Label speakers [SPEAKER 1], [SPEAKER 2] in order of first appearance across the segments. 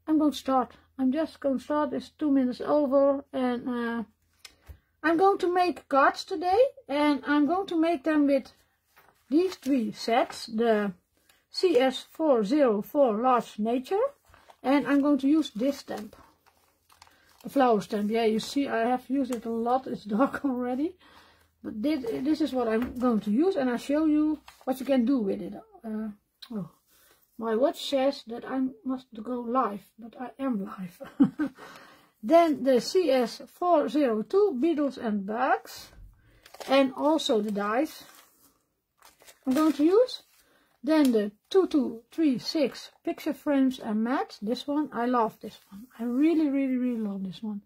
[SPEAKER 1] I'm going to start. I'm just going to start. It's 2 minutes over, and I'm going to make cards today, and I'm going to make them with these 3 sets, the CS404 Large Nature, and I'm going to use this stamp, the flower stamp. Yeah, you see I have used it a lot. It's dark already, but this is what I'm going to use, and I'll show you what you can do with it. Oh, my watch says that I must go live, but I am live. Then the CS402 Beetles and Bugs, and also the dice I'm going to use. Then the 2236 Picture Frames and Mats. This one, I love this one. I really, really, really love this one.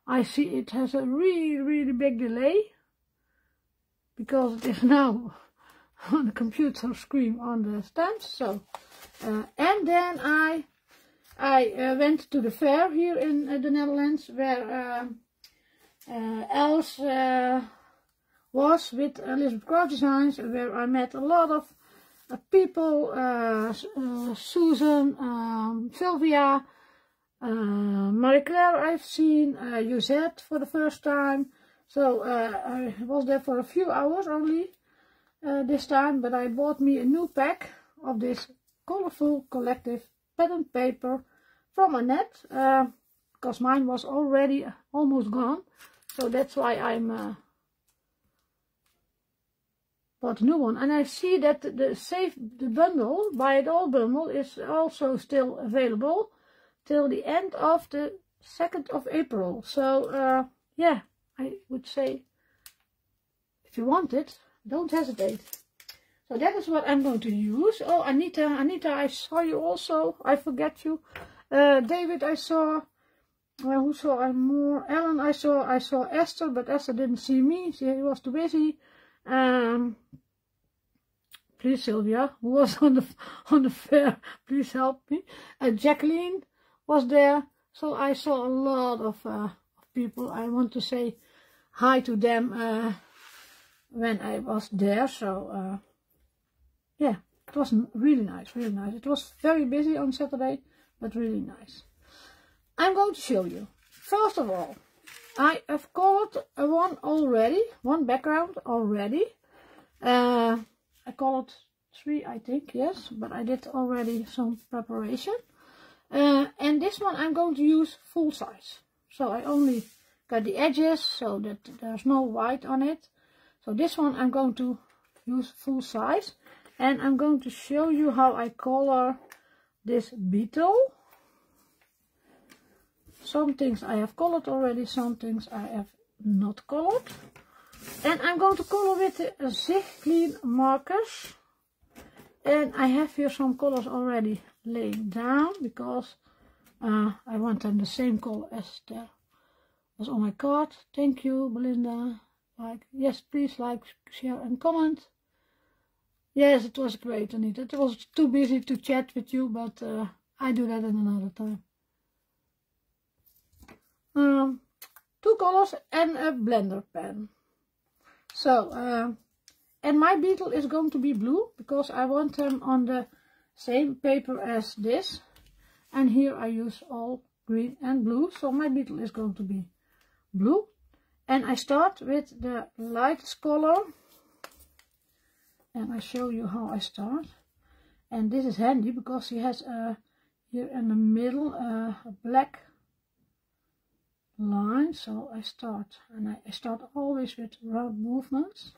[SPEAKER 1] I see it has a really, really big delay, because it is now on the computer screen on the stamps. So, and then I went to the fair here in the Netherlands, where Els was with Elizabeth Craft Designs, where I met a lot of people, Susan, Sylvia, Marie Claire I've seen, Josette for the first time. So I was there for a few hours only this time, but I bought me a new pack of this colorful collective pattern paper from Annette, because mine was already almost gone. So that's why I'm bought a new one. And I see that the bundle, buy it all bundle, is also still available till the end of the 2nd of April. So yeah, I would say, if you want it, don't hesitate. So that is what I'm going to use. Oh, Anita, I saw you also. I forget you. David, I saw. Who saw I more? Ellen, I saw Esther, but Esther didn't see me. She was too busy. Please, Sylvia, who was on the fair, please help me. Jacqueline was there. So I saw a lot of people. I want to say hi to them when I was there. So yeah, it was really nice, really nice. It was very busy on Saturday, but really nice. I'm going to show you. First of all, I have colored one background already. I colored 3, I think, yes, but I did already some preparation. And this one I'm going to use full size. So I only got the edges so that there's no white on it. So this one I'm going to use full size. And I'm going to show you how I color this beetle. Some things I have colored already, some things I have not colored. And I'm going to color with the Zig Clean markers. And I have here some colors already laid down, because I want them the same color as there was on my card. Thank you, Belinda. Yes, please like, share and comment. Yes, it was great, Anita. It was too busy to chat with you, but I do that in another time. 2 colors and a blender pen. So, and my beetle is going to be blue, because I want them on the same paper as this. And here I use all green and blue, so my beetle is going to be blue. And I start with the lightest color. And I show you how I start. And this is handy, because he has here in the middle a black line. So I start, and I start always with round movements.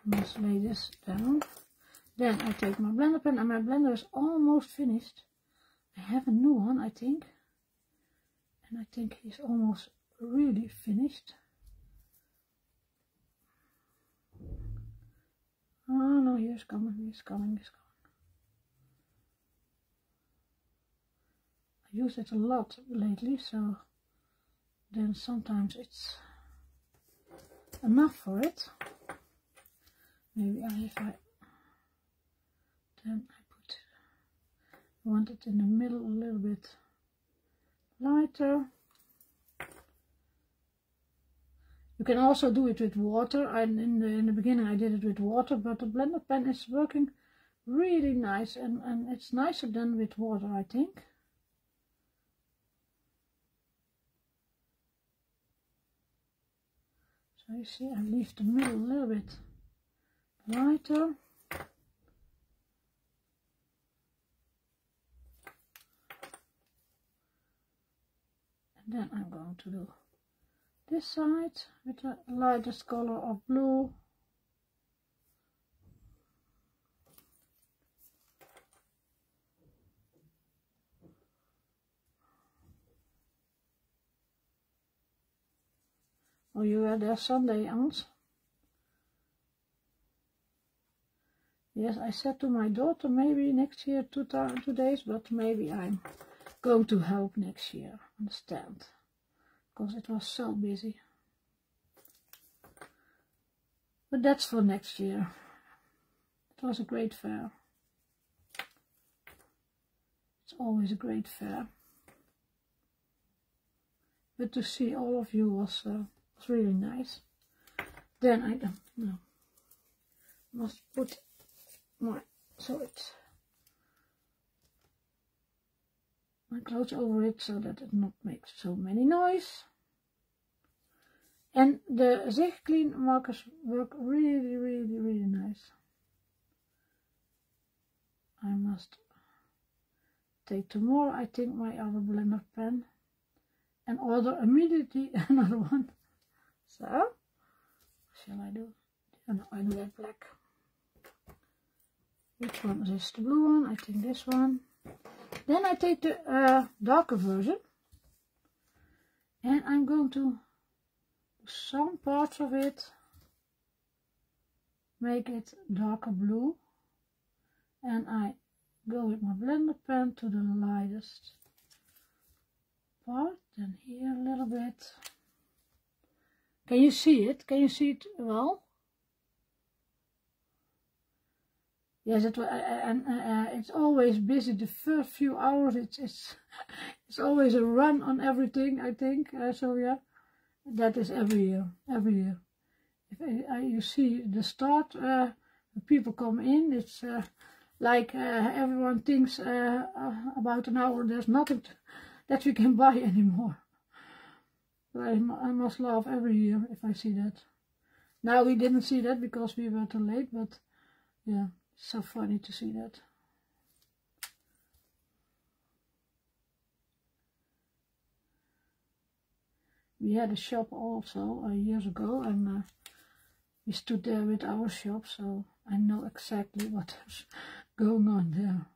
[SPEAKER 1] Let's lay this down. Then I take my blender pen, and my blender is almost finished. I have a new one, I think. And I think he's almost really finished. Oh no, he's coming, he's coming, he's coming. I use it a lot lately, so then sometimes it's enough for it. Maybe then I want it in the middle a little bit lighter. You can also do it with water. In the beginning I did it with water, but the blender pen is working really nice, and it's nicer than with water, I think. So you see, I leave the middle a little bit lighter. And then I'm going to do this side with the lightest color of blue. Oh, you were there Sunday, Aunt? Yes, I said to my daughter maybe next year 2 days, but maybe I'm going to help next year, understand? Because it was so busy. But that's for next year. It was a great fair. It's always a great fair. But to see all of you was really nice. Then I don't know. Must put my my clothes over it so that it not makes so many noise. And the Zig Clean markers work really nice. I must take tomorrow, I think, my other blender pen and order immediately another one. So, what shall I do? Oh, no, I do that black. Which one is this? The blue one? I think this one. Then I take the darker version and I'm going to do some parts of it, make it darker blue, and I go with my blender pen to the lightest part, then here a little bit. Can you see it? Can you see it well? Yes, it's always busy. The first few hours, it's always a run on everything, I think. So yeah, that is every year. If you see the start, people come in. It's like everyone thinks about an hour. There's nothing that we can buy anymore. I must laugh every year if I see that. Now we didn't see that because we were too late, but yeah. So funny to see that. We had a shop also years ago, and we stood there with our shop, so I know exactly what is going on there.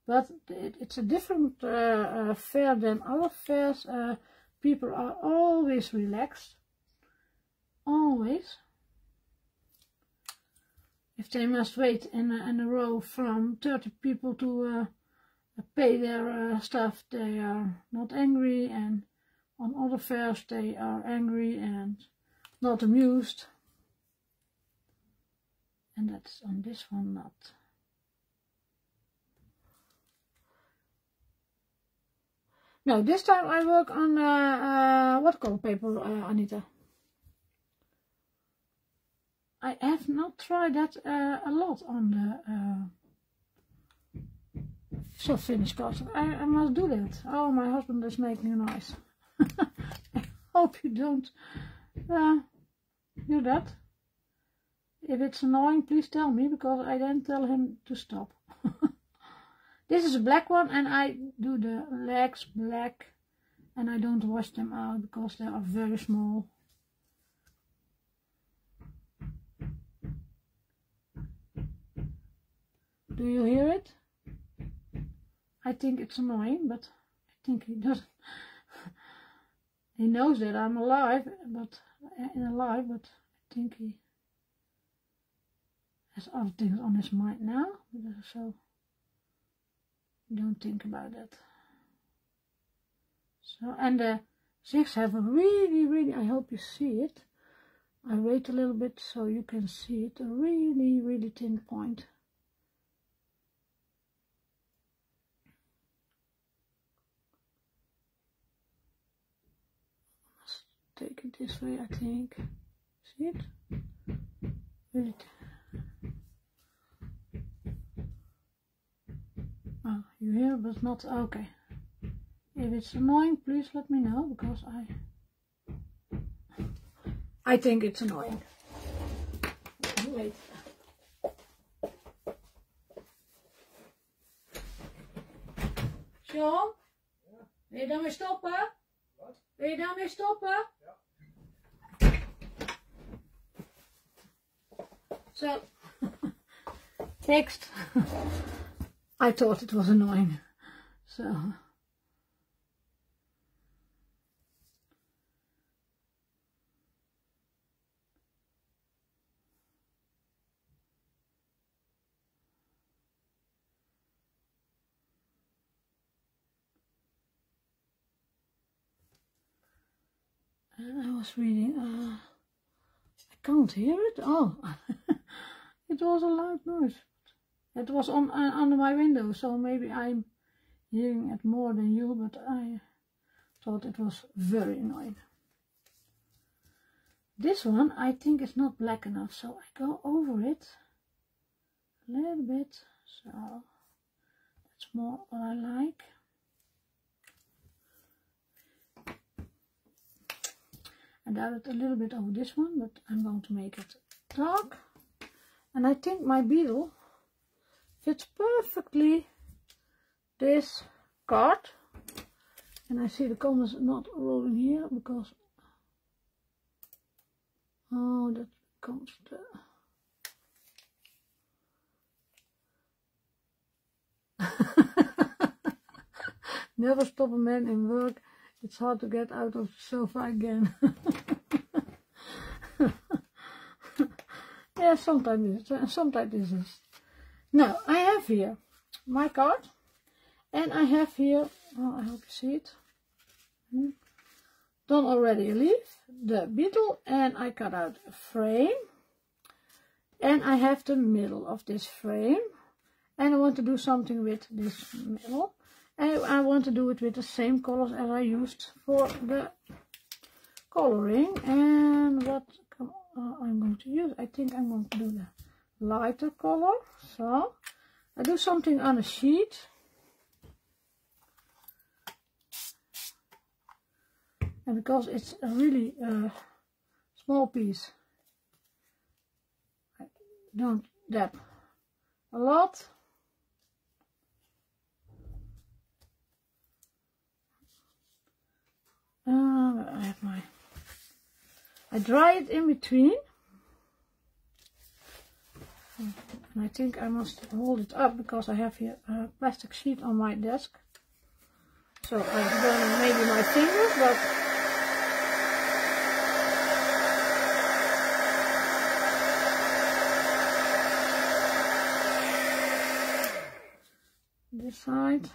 [SPEAKER 1] But it's a different fair than other fairs. People are always relaxed, always. If they must wait in a row from 30 people to pay their stuff, they are not angry, and on other fairs they are angry and not amused. And that's on this one not. No, this time I work on what color paper, Anita? I have not tried that a lot on the soft finish cards. I must do that. Oh, my husband is making a noise. I hope you don't hear that. If it's annoying, please tell me, because I then tell him to stop. This is a black one, and I do the legs black, and I don't wash them out because they are very small. Do you hear it? I think it's annoying, but I think he doesn't. He knows that I'm alive, but I think he has other things on his mind now, so don't think about that. So, and the zigs have a really, I hope you see it. I wait a little bit so you can see it, a really thin point. Take it this way, I think. See it? Really. Oh, you hear, but not okay. If it's annoying, please let me know, because I I think it's annoying. Wait. Sean? Ja? Wil je daarmee stoppen? Wat? Wil je daarmee stoppen? Ja. So, fixed. I thought it was annoying. So. And I was reading, I can't hear it. Oh, it was a loud noise. It was on under my window, so maybe I'm hearing it more than you, but I thought it was very annoying. This one I think is not black enough, so I go over it a little bit, so that's more what I like. I doubt a little bit over this one, but I'm going to make it dark. And I think my beetle fits perfectly this card. And I see the comments not rolling here because oh, that comes Never stop a man in work. It's hard to get out of the sofa again. Yeah, sometimes it is. Now, I have here my card. And I have here, oh, I hope you see it. Done already a leaf, the beetle, and I cut out a frame. And I have the middle of this frame. And I want to do something with this middle. And I want to do it with the same colors as I used for the coloring. And what I'm going to use, I think I'm going to do the lighter color. So I do something on a sheet. And because it's a really small piece, I don't dab a lot. I dry it in between, and I think I must hold it up because I have here a plastic sheet on my desk, so I burn maybe my fingers, but this side.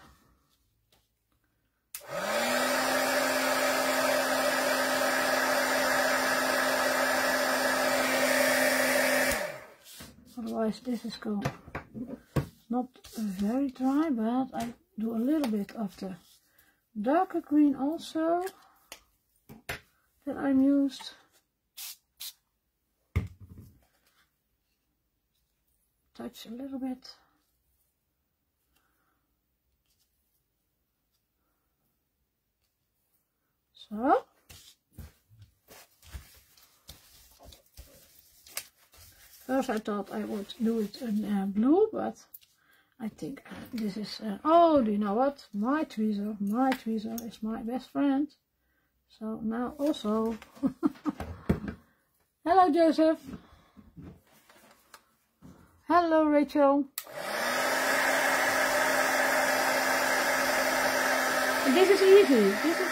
[SPEAKER 1] Otherwise this is going not very dry, but I do a little bit of the darker green also that I'm used. Touch a little bit. So. First I thought I would do it in blue, but I think this is, oh, do you know what? My tweezer is my best friend. So now also, hello Joseph. Hello Rachel. And this is easy. This is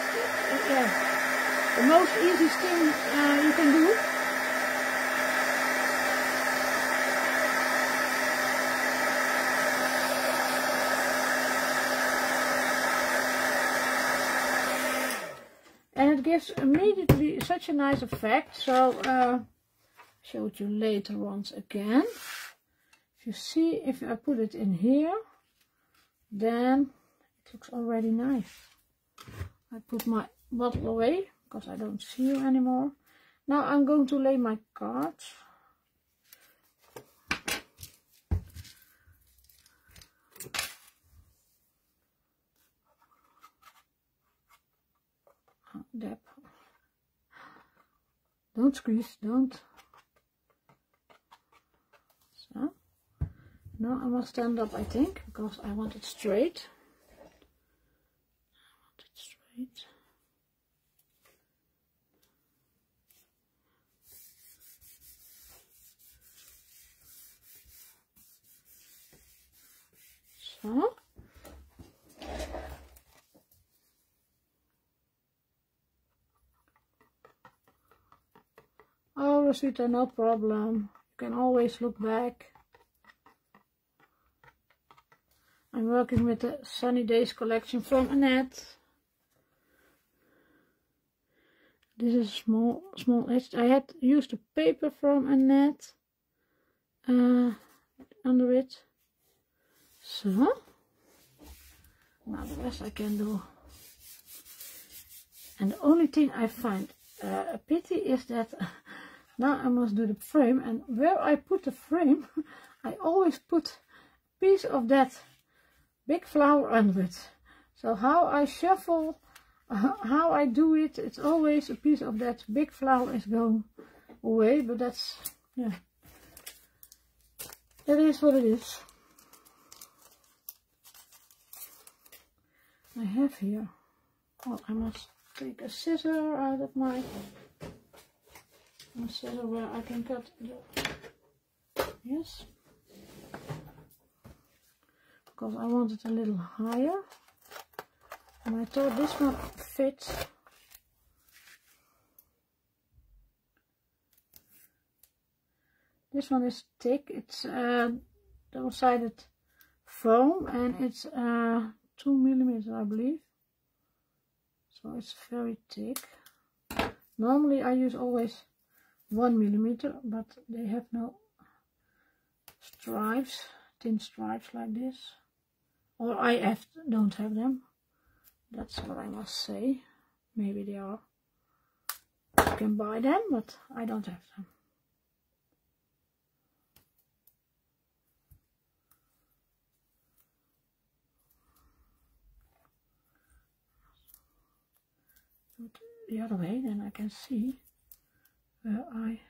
[SPEAKER 1] the most easiest thing you can do. And it gives immediately such a nice effect. So I'll show it you later once again. If you see, if I put it in here, then it looks already nice. I put my bottle away because I don't see you anymore. Now I'm going to lay my cards. Dab. Don't squeeze, don't. So, now I must stand up, I think, because I want it straight. I want it straight. So. Oh, Rosita, no problem. You can always look back. I'm working with the Sunny Days collection from Annette. This is small edge. I had used a paper from Annette under it. So, now the rest I can do. And the only thing I find a pity is that now I must do the frame, and where I put the frame I always put a piece of that big flower under it. So how I shuffle, how I do it, it's always a piece of that big flower is going away, but that's, yeah, that is what it is. I have here, oh, I must take a scissor out of my scissor where I can cut the, yes, because I want it a little higher, and I thought this one fits. This one is thick, it's double-sided foam, and it's 2 millimeters, I believe. So it's very thick. Normally I use always 1 millimeter, but they have no stripes, thin stripes like this. Or I don't have them. That's what I must say. Maybe they are. You can buy them, but I don't have them. The other way, then I can see where I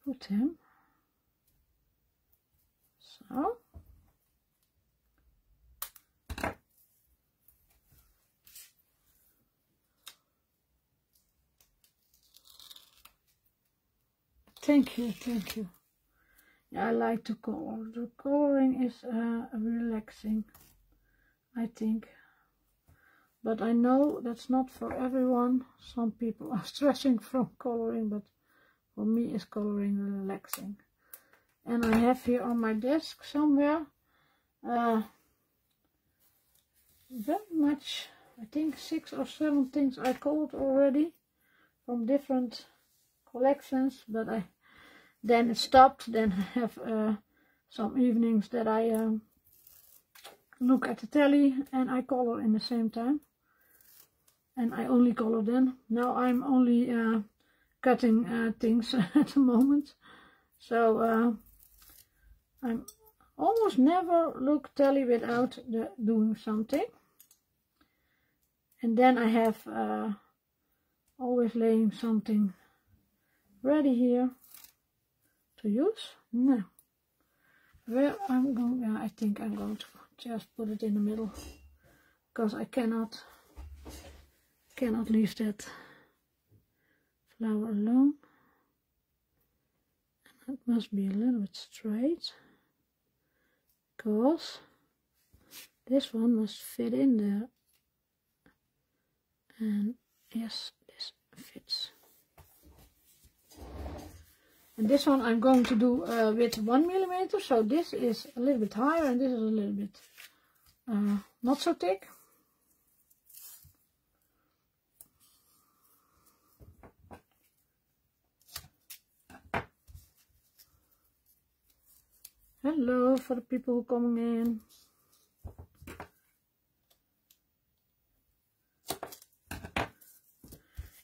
[SPEAKER 1] put him. So. Thank you, thank you. Yeah, I like to color. The coloring is relaxing, I think. But I know that's not for everyone. Some people are stressing from coloring, but for me is coloring relaxing. And I have here on my desk somewhere very much, I think 6 or 7 things I colored already from different collections, but then it stopped. Then I have some evenings that I look at the telly and I color in the same time. And I only color then. Now I'm only cutting things at the moment. So I'm almost never look telly without doing something. And then I have always laying something ready here to use. Now, where I'm going, yeah, I think I'm going to just put it in the middle, because I cannot leave that flower alone. And it must be a little bit straight, because this one must fit in there. And yes, this fits. And this one I'm going to do with 1 millimeter, so this is a little bit higher and this is a little bit not so thick. Hello for the people who are coming in.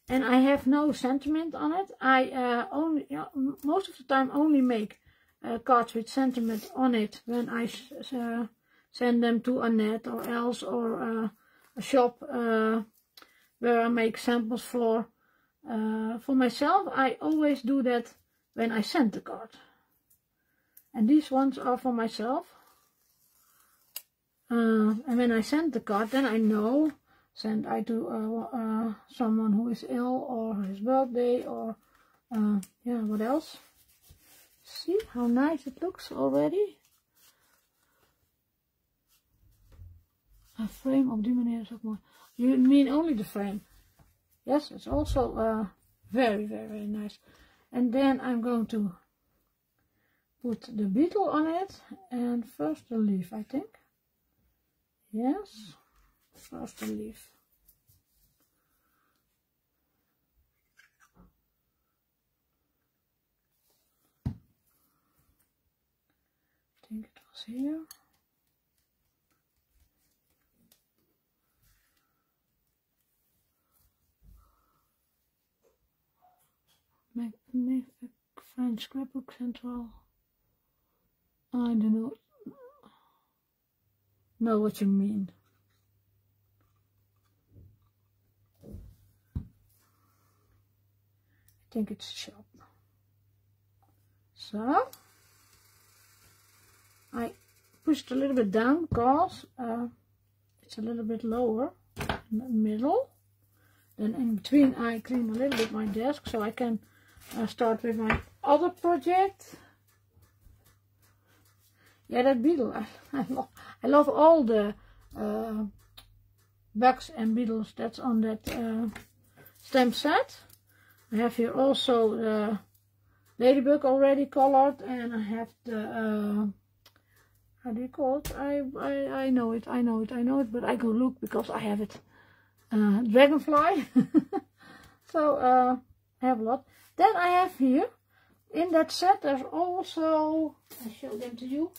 [SPEAKER 1] And I have no sentiment on it. I most of the time only make cards with sentiment on it when I send them to Annette or else, or a shop where I make samples for For myself, I always do that when I send the card. And these ones are for myself. And when I send the card, then I know, send I to someone who is ill, or his birthday, or yeah, what else? See how nice it looks already? A frame op die manier is ook mooi. You mean only the frame? Yes, it's also very, very, very nice. And then I'm going to put the beetle on it, and first the leaf, I think. Yes, first the leaf. I think it was here. Make a French scrapbook central. I don't know what you mean. I think it's sharp. So I pushed a little bit down because it's a little bit lower in the middle. Then in between I clean a little bit my desk so I can start with my other project. Yeah, that beetle, I love all the bugs and beetles that's on that stamp set. I have here also the ladybug already colored, and I have the how do you call it? I know it, but I go look because I have it. Dragonfly. So I have a lot. Then I have here in that set, there's also, I show them to you,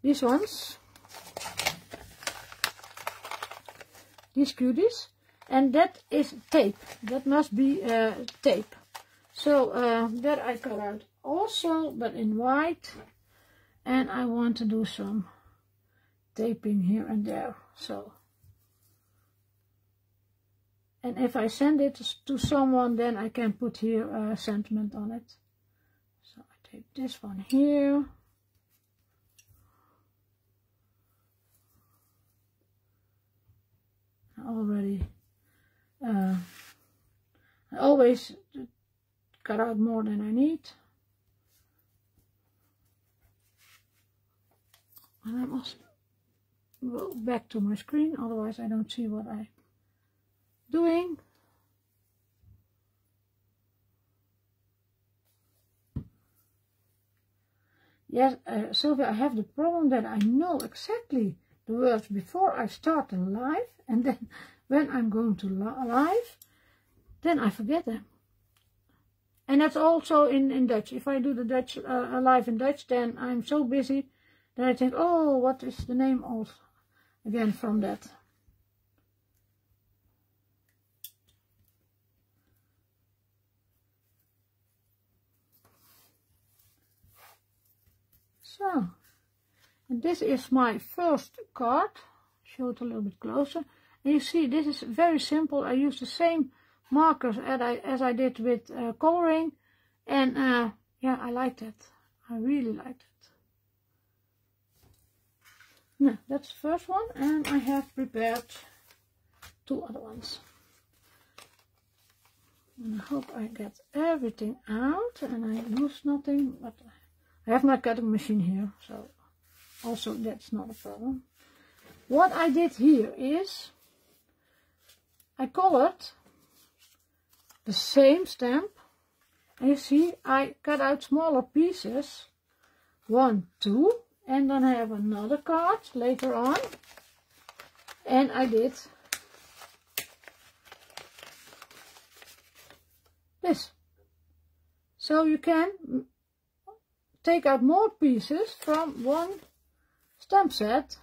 [SPEAKER 1] these ones, these cuties, and that is tape. That must be tape. So that I cut out also, but in white, and I want to do some taping here and there. So, and if I send it to someone, then I can put here a sentiment on it. So I take this one here. I always cut out more than I need. And I must go back to my screen, otherwise I don't see what I'm doing. Yes, Sylvia, I have the problem that I know exactly the words before I start the live, and then when I'm going to live, then I forget them. And that's also in Dutch. If I do the Dutch live in Dutch, then I'm so busy that I think, oh, what is the name of again from that? So, and this is my first card. Show it a little bit closer. And you see, this is very simple. I use the same markers as I did with coloring. And yeah, I liked it. I really liked it. Now, that's the first one. And I have prepared 2 other ones. And I hope I get everything out and I lose nothing. But I have my cutting machine here, so also that's not a problem. What I did here is I colored the same stamp, and you see I cut out smaller pieces, 1, 2, and then I have another card later on, and I did this. So you can take out more pieces from one stamp set,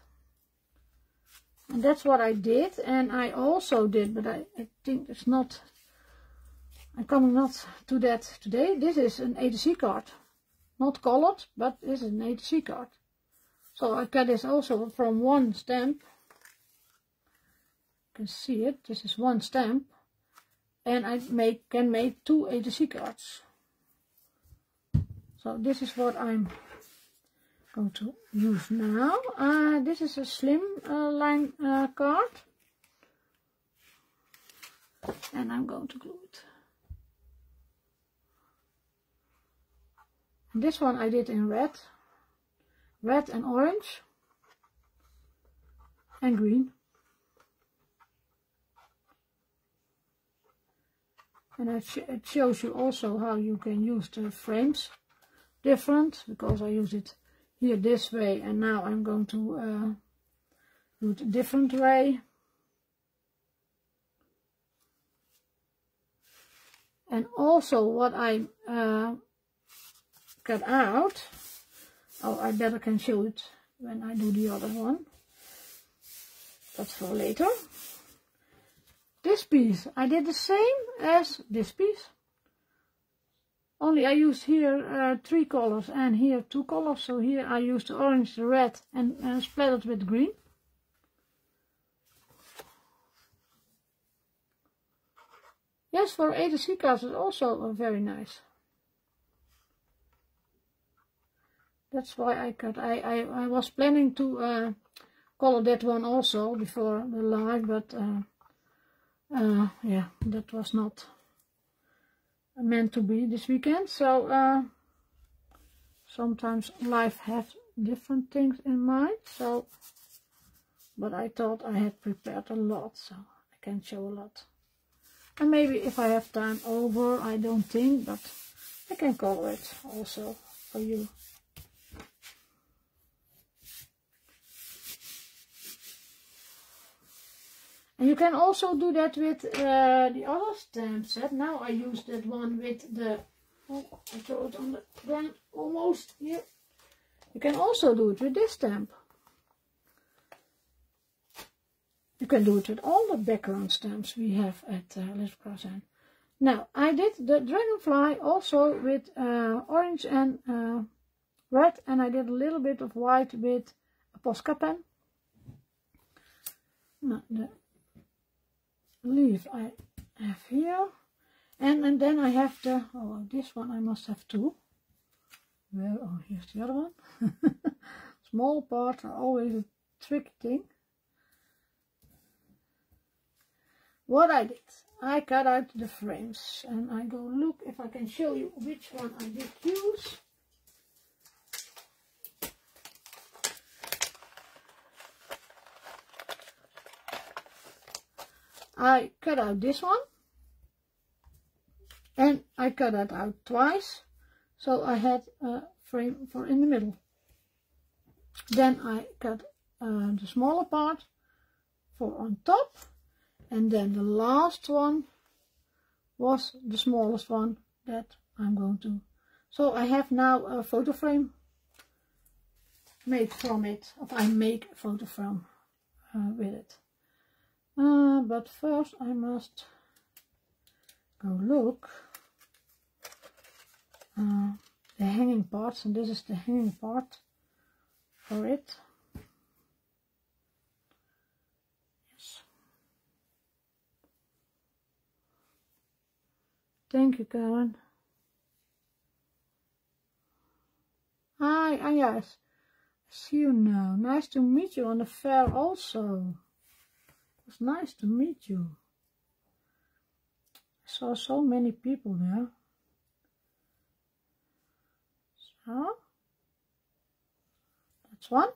[SPEAKER 1] and that's what I did. And I also did, but I think it's not, I'm coming not to that today. This is an ATC card, not colored, but this is an ATC card. So I cut this also from one stamp. You can see it, this is one stamp, and I can make 2 A-to-Z cards. So this is what I'm going to use now. This is a slim line card, and I'm going to glue it. And this one I did in red and orange and green. And it shows you also how you can use the frames different, because I use it here this way, and now I'm going to do it a different way. And also what I cut out, oh, I better can show it when I do the other one. That's for later. This piece, I did the same as this piece. Only I used here 3 colors and here 2 colors. So here I used the orange, the red, and splattered with green. Yes, for A-to-Z cards it's also very nice. That's why I cut. I was planning to color that one also before the live, but yeah, that was not meant to be this weekend. So sometimes life has different things in mind. So, but I thought I had prepared a lot, so I can show a lot. And maybe if I have time over, I don't think, but I can color it also for you. And you can also do that with the other stamp set. Now I use that one with the, oh, I throw it on the ground almost here. You can also do it with this stamp. You can do it with all the background stamps we have at Little Cross-Hand. Now I did the dragonfly also with orange and red, and I did a little bit of white with a Posca pen. Now the leaf I have here, and then I have the, oh, this one I must have 2. Well, oh, here's the other one. Small parts are always a tricky thing. What I did, I cut out the frames, and I go look if I can show you which one I did use. I cut out this one, and I cut that out twice, so I had a frame for in the middle. Then I cut the smaller part for on top, and then the last one was the smallest one that I'm going to. So I have now a photo frame made from it, or I make a photo frame with it. But first I must go look the hanging parts, and this is the hanging part for it. Yes. Thank you, Karen. Hi, yes. I see you now. Nice to meet you on the fair also. It's nice to meet you. I saw so many people there. So, that's one.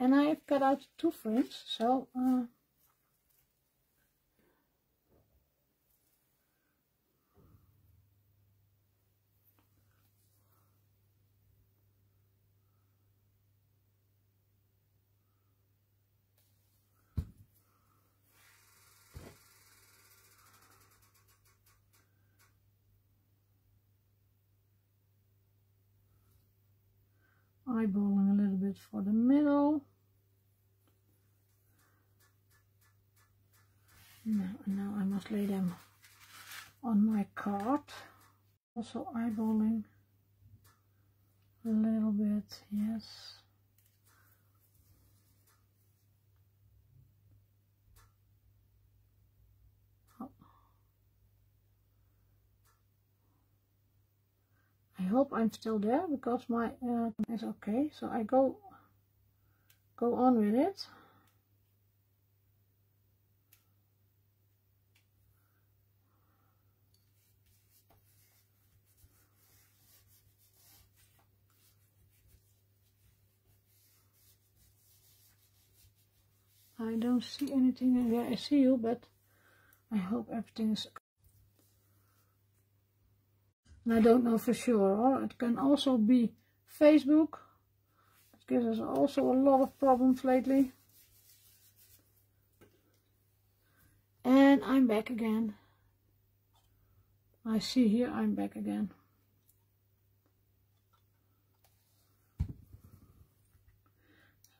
[SPEAKER 1] And I have cut out 2 frames, so eyeballing a little bit for the middle. Now I must lay them on my card. Also eyeballing a little bit, yes. Oh. hope I'm still there because my is okay. So I go on with it. I don't see anything. Yeah, I see you, but I hope everything is. And I don't know for sure, or it can also be Facebook. It gives us also a lot of problems lately. And I'm back again. I see here I'm back again.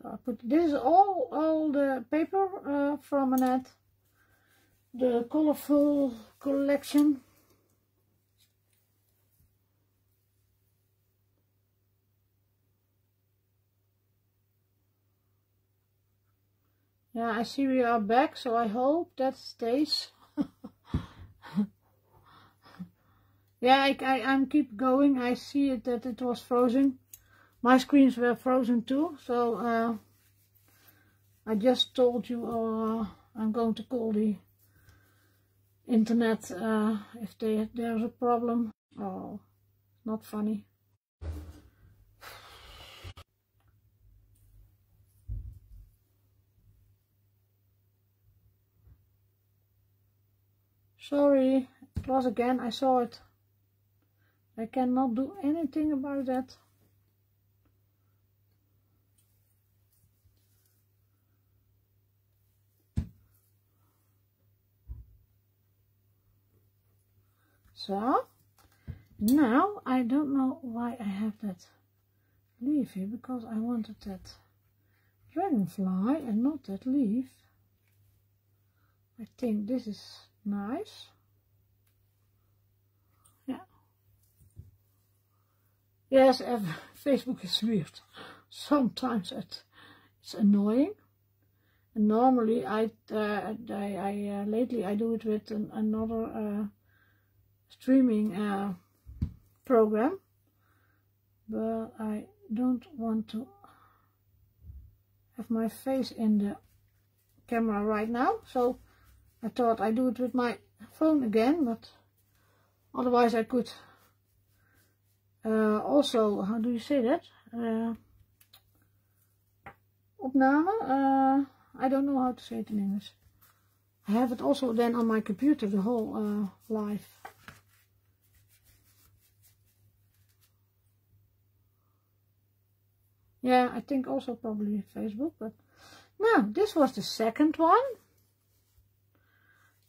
[SPEAKER 1] So I put this is all the paper from Annette, the colorful collection. Yeah, I see we are back, so I hope that stays. Yeah, I'm keep going. I see it that it was frozen. My screens were frozen too, so I just told you I'm going to call the internet if there's a problem. Oh, not funny. Sorry, it was again, I saw it. I cannot do anything about that. So, now I don't know why I have that leaf here, because I wanted that dragonfly and not that leaf. I think this is nice. Yeah. Yes, Facebook is weird. Sometimes it's annoying. And normally lately I do it with another streaming program, but I don't want to have my face in the camera right now, so I thought I'd do it with my phone again, but otherwise I could also, how do you say that? Opname? I don't know how to say it in English. I have it also then on my computer, the whole live. Yeah, I think also probably Facebook, but now this was the second one.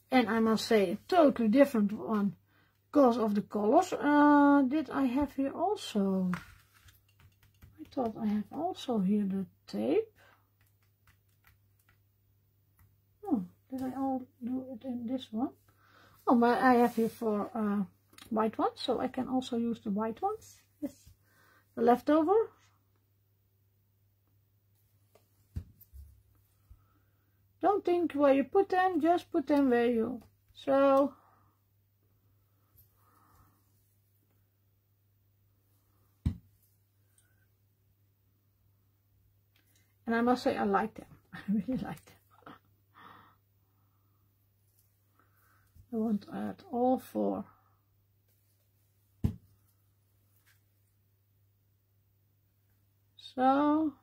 [SPEAKER 1] And I must say a totally different one because of the colors. Did I have here also? I thought I have also here the tape. Oh, did I all do it in this one? Oh, but I have here for white ones, so I can also use the white ones. Yes, the leftover. Don't think where you put them, just put them where you. So, and I must say I like them. I really like them. I want to add all four. So,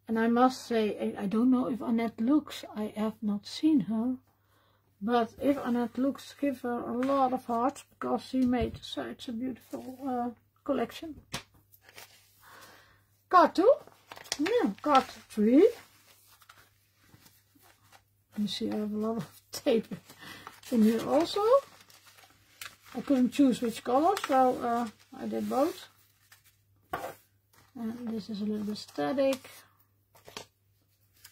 [SPEAKER 1] and I must say, I don't know if Annette looks, I have not seen her, but if Annette looks, give her a lot of hearts, because she made such a beautiful collection. Card 2, yeah, card 3. You see I have a lot of tape in here also. I couldn't choose which color, so I did both. And this is a little bit static.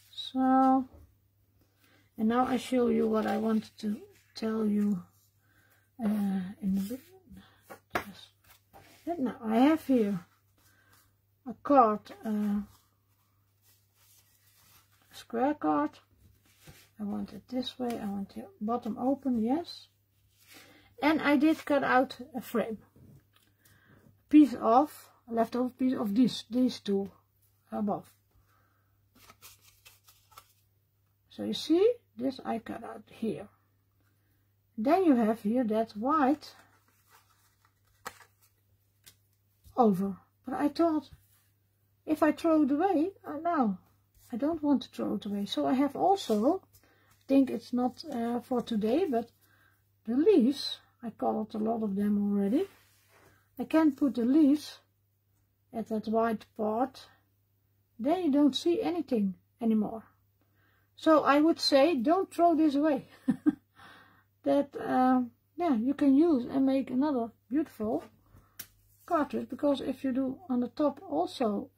[SPEAKER 1] So, and now I show you what I wanted to tell you in the just And now I have here a card, a square card. I want it this way. I want the bottom open, yes. And I did cut out a frame. Piece of, a leftover piece of these two above. So you see, this I cut out here. Then you have here that white over. But I thought, if I throw it away, no, I don't want to throw it away. So I have also, I think it's not for today, but the leaves, I colored a lot of them already. I can put the leaves at that white part. Then you don't see anything anymore. So I would say, don't throw this away. That, yeah, you can use and make another beautiful cartridge. Because if you do on the top also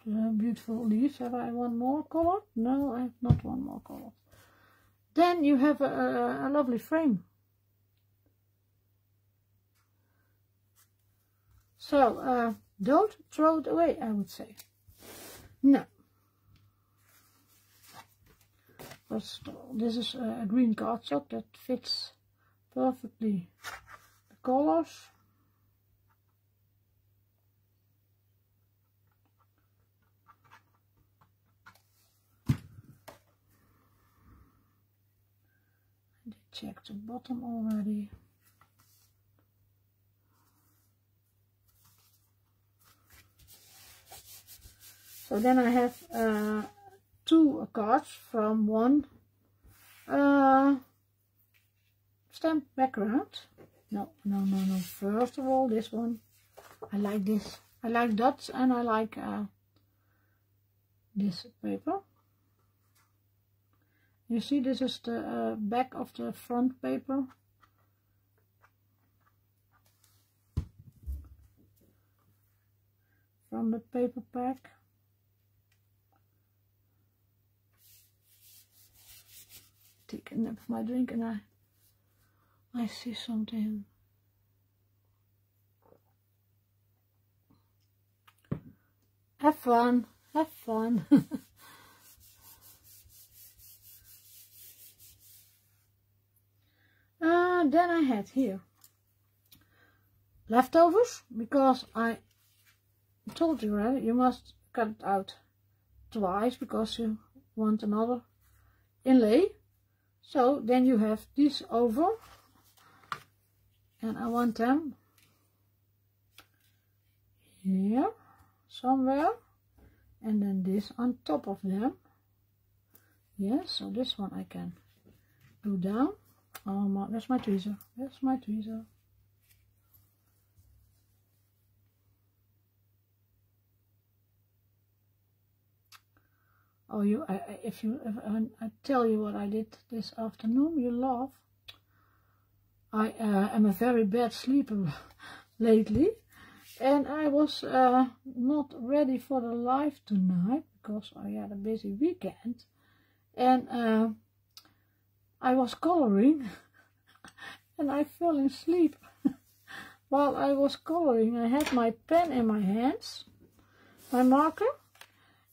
[SPEAKER 1] beautiful leaves. Have I one more color? No, I have not one more color. Then you have a lovely frame. So, don't throw it away, I would say. No. This is a green cardstock that fits perfectly the colors. I did check the bottom already. So then I have two cards from one stamp background. No. First of all, this one. I like this. I like dots and I like this paper. You see, this is the back of the front paper. From the paper pack. Take a nip of my drink and I see something. Have fun, have fun. Then I had here leftovers, because I told you, right, you must cut it out twice because you want another inlay. So then you have these over, and I want them here somewhere, and then this on top of them. Yes, so this one I can do down. Oh, that's my tweezer. That's my tweezer. Oh, if I tell you what I did this afternoon, you laugh. I am a very bad sleeper lately, and I was not ready for the live tonight because I had a busy weekend, and I was coloring, and I fell asleep. While I was coloring, I had my pen in my hands, my marker,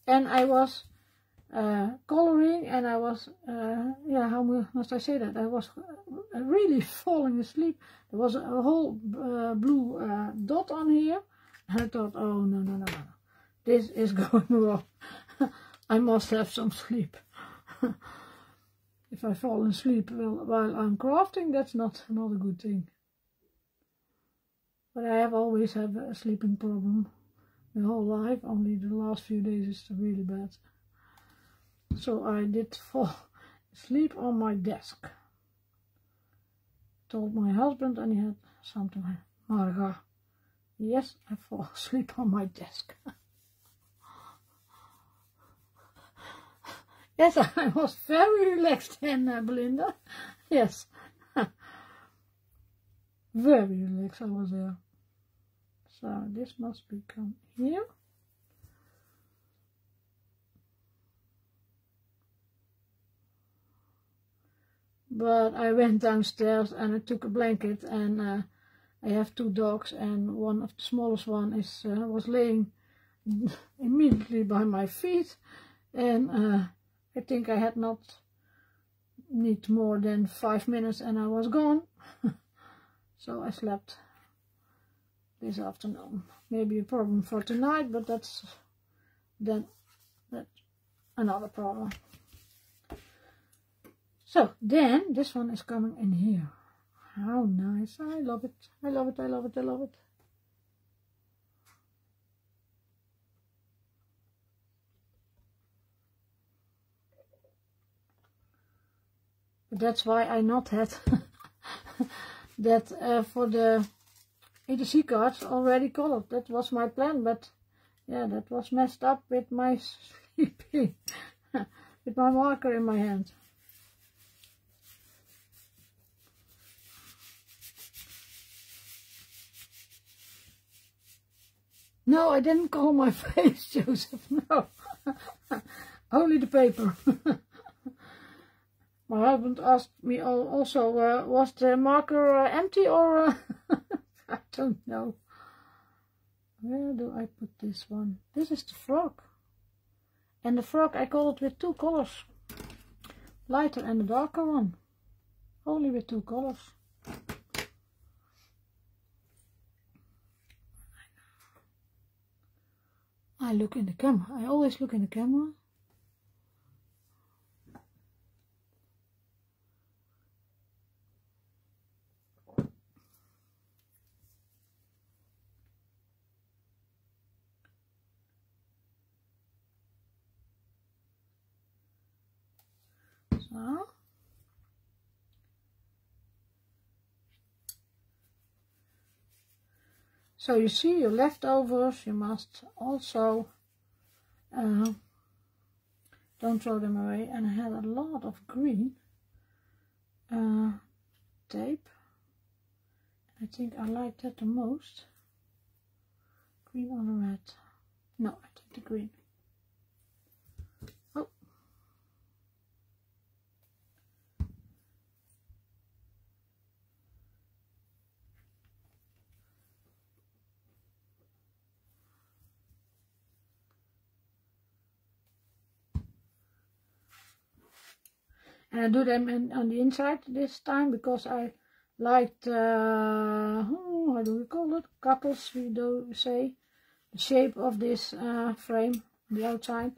[SPEAKER 1] and I was coloring, and I was, yeah, how must I say that? I was really falling asleep. There was a whole blue dot on here, and I thought, oh, no, this is going wrong. I must have some sleep. If I fall asleep while I'm crafting, that's not a good thing. But I have always had a sleeping problem my whole life, only the last few days is really bad. So I did fall asleep on my desk. Told my husband, and he had something like, Marga, yes, I fall asleep on my desk. Yes, I was very relaxed then, Belinda. Yes. Very relaxed I was there. So this must become here. But I went downstairs and I took a blanket and I I have 2 dogs, and one of the smallest one is was laying immediately by my feet, and I think I had not need more than 5 minutes and I was gone. So I slept this afternoon. Maybe a problem for tonight, but that's another problem. So then this one is coming in here. How nice. I love it. I love it. I love it. I love it. But that's why I not had that for the ETC cards already colored. That was my plan, but yeah, that was messed up with my sleeping, with my marker in my hand. No, I didn't color my face, Joseph, no. Only the paper. My husband asked me also, was the marker empty or... I don't know. Where do I put this one? This is the frog. And the frog I colored with 2 colors. Lighter and a darker one. Only with 2 colors. I look in the camera. I always look in the camera. So you see your leftovers, you must also don't throw them away. And I had a lot of green tape. I think I like that the most. Green or the red? No, I take the green. Oh. And I do them on the inside this time because I liked, how do we call it? Cockles, we do say. The shape of this frame on the outside.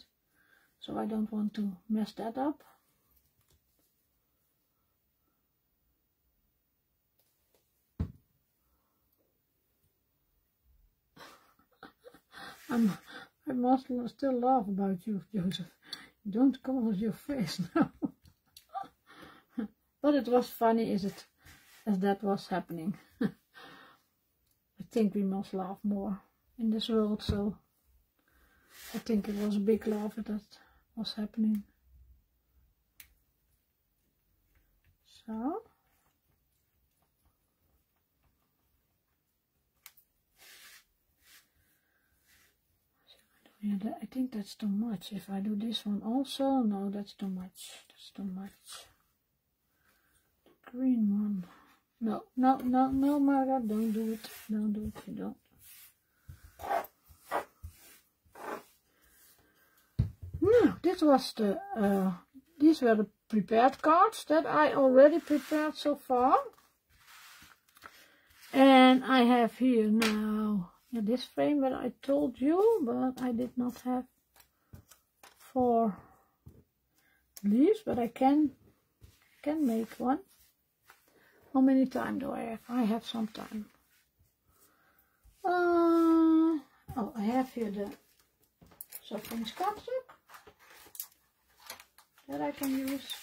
[SPEAKER 1] So I don't want to mess that up. I must still laugh about you, Joseph. Don't cover your face now. But it was funny, as that was happening. I think we must laugh more in this world, so I think it was a big laugh that was happening. So. Yeah, I think that's too much. If I do this one also, no, that's too much. That's too much. The green one. No, no, no, no, Marga, don't do it. Don't do it, you don't. Now, this was the, these were the prepared cards that I already prepared so far. And I have here now, yeah, this frame that I told you, but I did not have 4 leaves, but I can make one. How many time do I have? I have some time. Oh, I have here the suffering cardstock that I can use.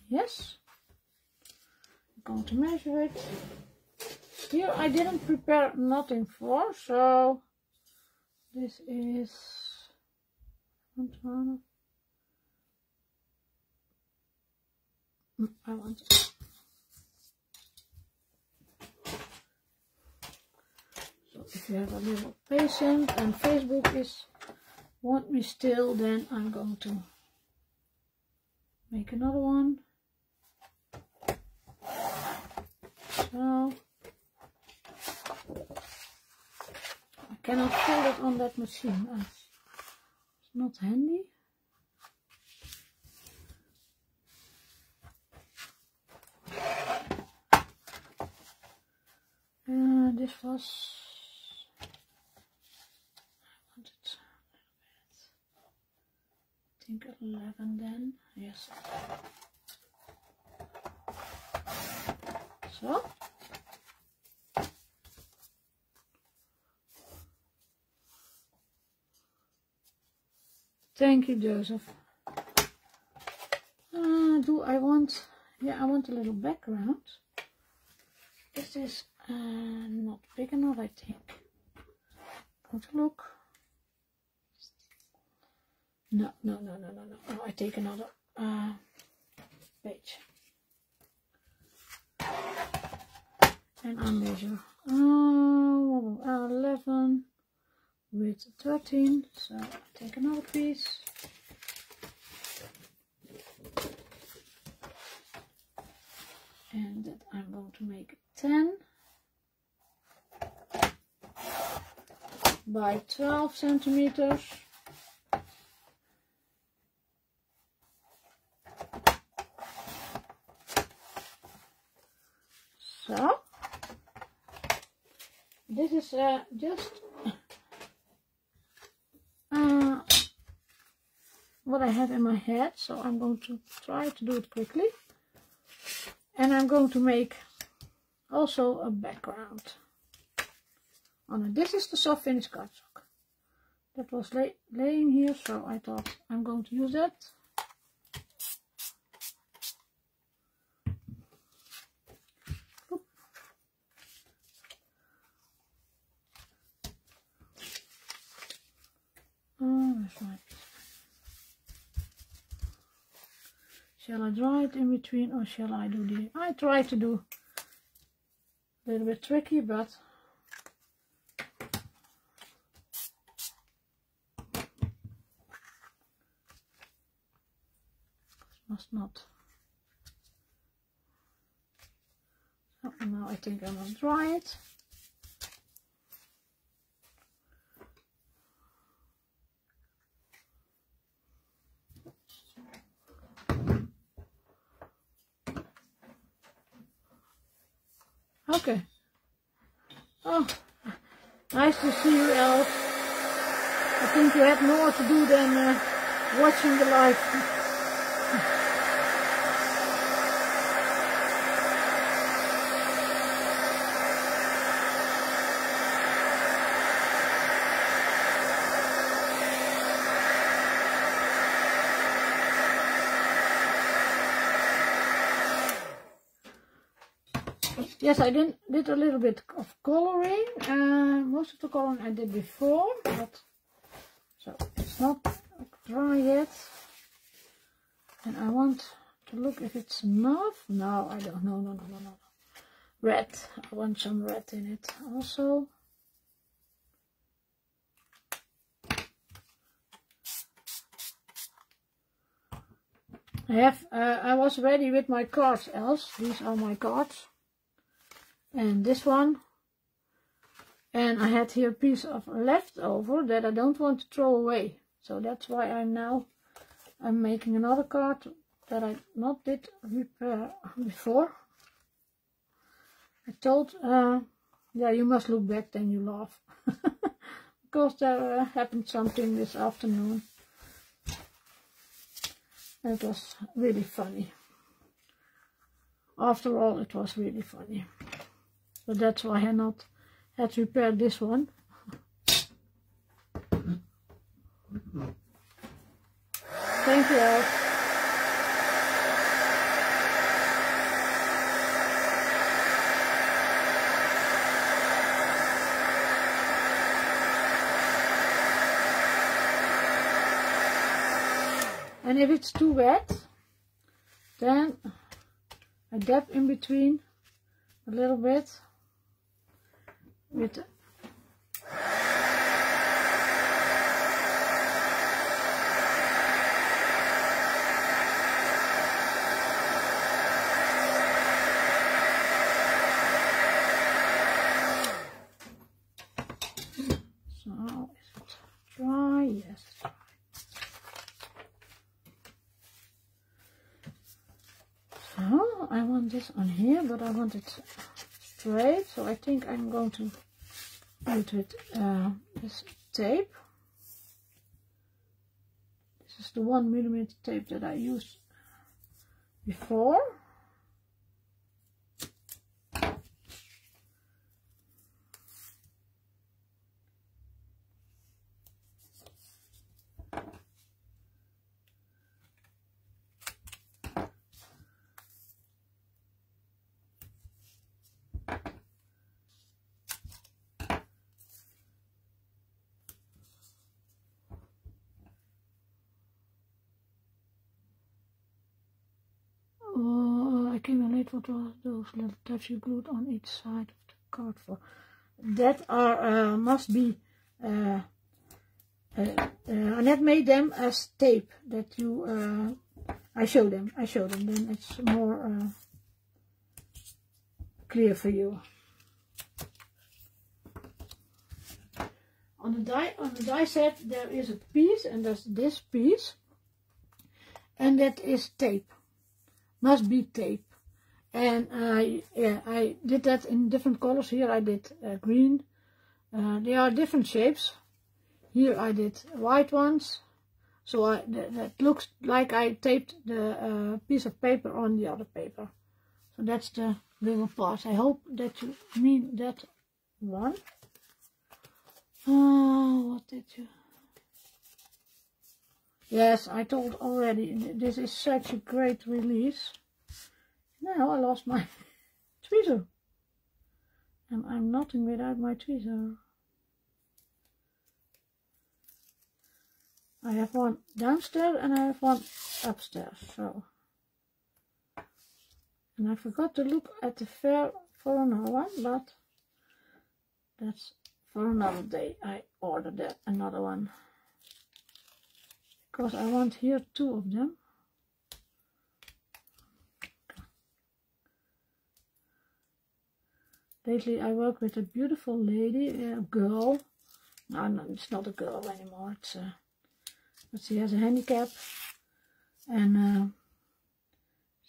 [SPEAKER 1] Yes. I'm going to measure it. Here I didn't prepare nothing for, so this is I want it. So if you have a little patience and Facebook is want me still, then I'm going to make another one. cannot fold it on that machine. It's not handy. This was, I wanted I think 11 then, yes. So. Thank you, Joseph. Do I want, yeah, I want a little background. This is not big enough, I think. Go to look. No. Oh, I take another page. And I measure 11 with 13. So I take another piece. And that I'm going to make 10 by 12 centimeters. So this is just what I have in my head, so I'm going to try to do it quickly. And I'm going to make also a background on it. This is the soft finish cardstock that was laying here, so I thought I'm going to use that. Where's my piece? Shall I dry it in between, or shall I do the... I try to do a little bit tricky, but must not. So now I think I must dry it. Okay. Oh, nice to see you, Elf. I think you had more to do than watching the live. Yes, I did a little bit of coloring. Most of the coloring I did before, but so it's not dry yet. And I want to look if it's enough. No, I don't. No. Red. I want some red in it also. I was ready with my cards, else. These are my cards. And this one, and I had here a piece of leftover that I don't want to throw away, so that's why I'm making another card that I not did repair before. I told yeah, you must look back, then you laugh. Because there happened something this afternoon and it was really funny. After all, it was really funny. So that's why I not had repaired this one. Thank you, Elf. And if it's too wet, then I dab in between a little bit with so So I want this on here, but I want it straight, so I think I'm going to do it with this tape. This is the 1mm tape that I used before. Accumulate what are those little tabs you glued on each side of the card for. That are must be Annette made them as tape that you I show them then it's more clear for you. On the die set there is a piece, and that's this piece, and that is tape. Must be tape. And I did that in different colors. Here I did green. They are different shapes. Here I did white ones. So that looks like I taped the piece of paper on the other paper. So that's the little part. I hope that you mean that one. What did you... Yes, I told already, this is such a great release. Now I lost my tweezer. And I'm nothing without my tweezer. I have one downstairs and I have one upstairs. So, and I forgot to look at the fair for another one, but that's for another day. I ordered that another one. Because I want here 2 of them. Lately I work with a beautiful lady, a girl. No, it's not a girl anymore. It's but she has a handicap, and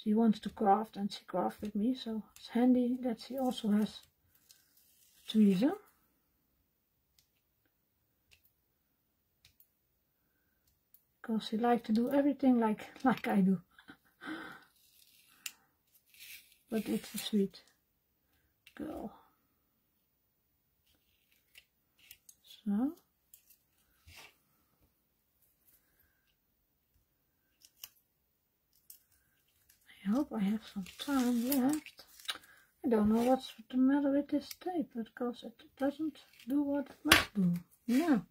[SPEAKER 1] she wants to craft, and she crafts with me. So it's handy that she also has a tweezer. Because she likes to do everything like I do. But it's a sweet girl. So I hope I have some time left. I don't know what's the matter with this tape, because it doesn't do what it must do. No.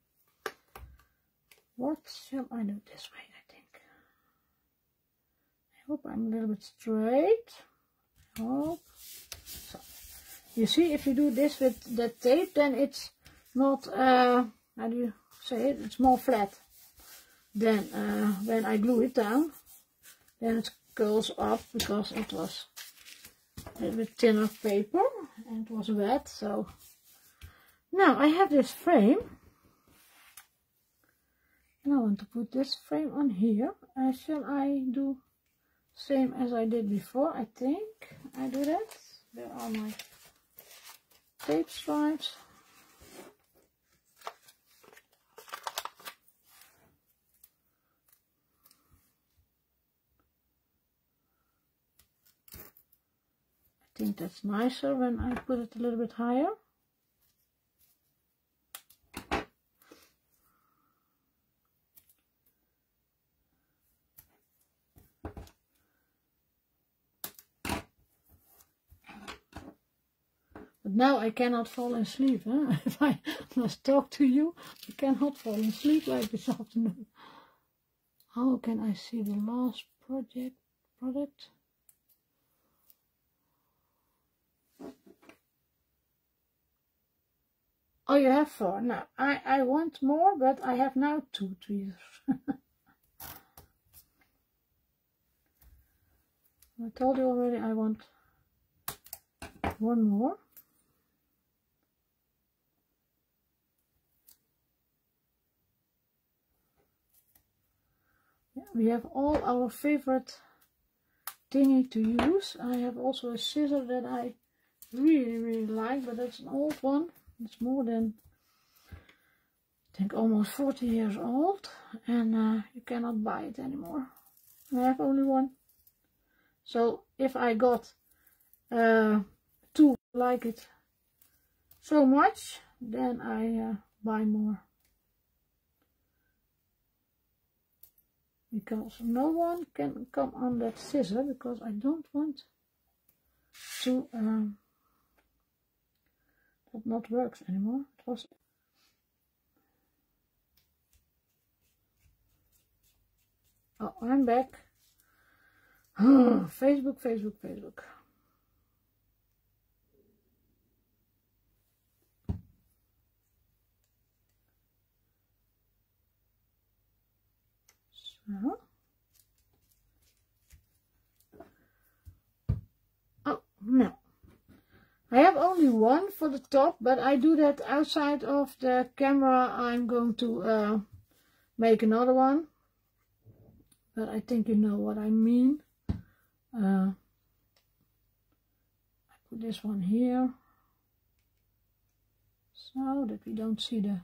[SPEAKER 1] What shall I do this way, I think? I hope I'm a little bit straight. I hope. So, you see, if you do this with that tape, then it's not, how do you say it? It's more flat. Then, when I glue it down, then it curls up, because it was a little bit thinner paper, and it was wet, so. Now, I have this frame. And I want to put this frame on here. Shall I do same as I did before? I think I do that. There are my tape stripes. I think that's nicer when I put it a little bit higher. But now I cannot fall asleep. Huh? If I must talk to you, I cannot fall asleep like this afternoon. How can I see the last product? Oh, you have 4. Now, I want more, but I have now 2 tweezers. I told you already I want 1 more. We have all our favorite thingy to use. I have also a scissor that I really like, but that's an old one. It's more than, I think, almost 40 years old, and you cannot buy it anymore. I have only one. So if I got two like it so much, then I buy more. Because no one can come on that scissor, because I don't want to that not works anymore. It was oh, I'm back. Facebook. So. Oh, no. I have only one for the top, but I do that outside of the camera. I'm going to make another one. But I think you know what I mean. I put this one here, so that we don't see the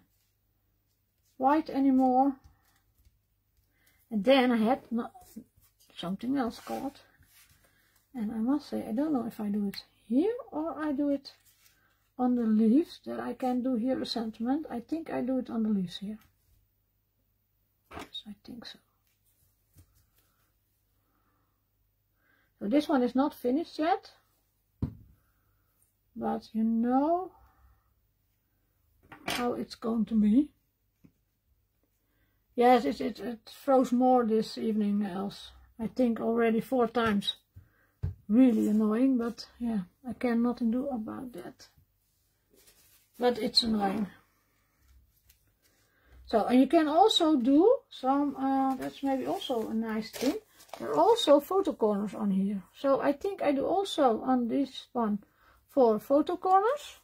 [SPEAKER 1] white anymore. And then I had something else caught. And I must say, I don't know if I do it here or I do it on the leaves, that I can do here a sentiment. I think I do it on the leaves here. Yes, I think so. So this one is not finished yet, but you know how it's going to be. Yes, it froze more this evening, else I think already 4 times. Really annoying, but yeah, I can nothing do about that. But it's annoying. So, and you can also do some, that's maybe also a nice thing. There are also photo corners on here. So I think I do also on this one 4 photo corners.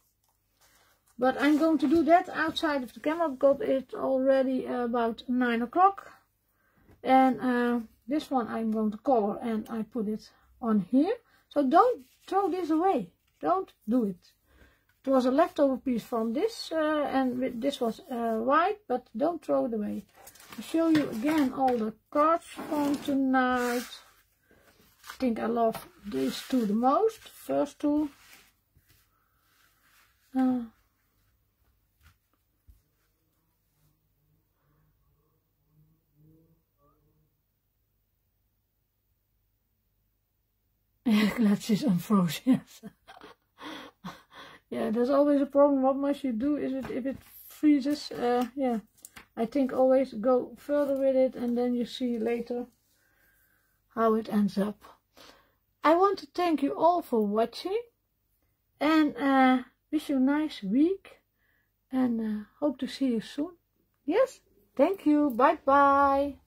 [SPEAKER 1] But I'm going to do that outside of the camera because it's already about 9 o'clock. And this one I'm going to color and I put it on here. So don't throw this away. Don't do it. It was a leftover piece from this and this was white, but don't throw it away. I'll show you again all the cards from tonight. I think I love these 2 the most. First 2. Glasses unfroze, yes. Yeah, there's always a problem. What must you do is if it freezes, yeah. I think always go further with it and then you see later how it ends up. I want to thank you all for watching and wish you a nice week and hope to see you soon. Yes, thank you. Bye bye.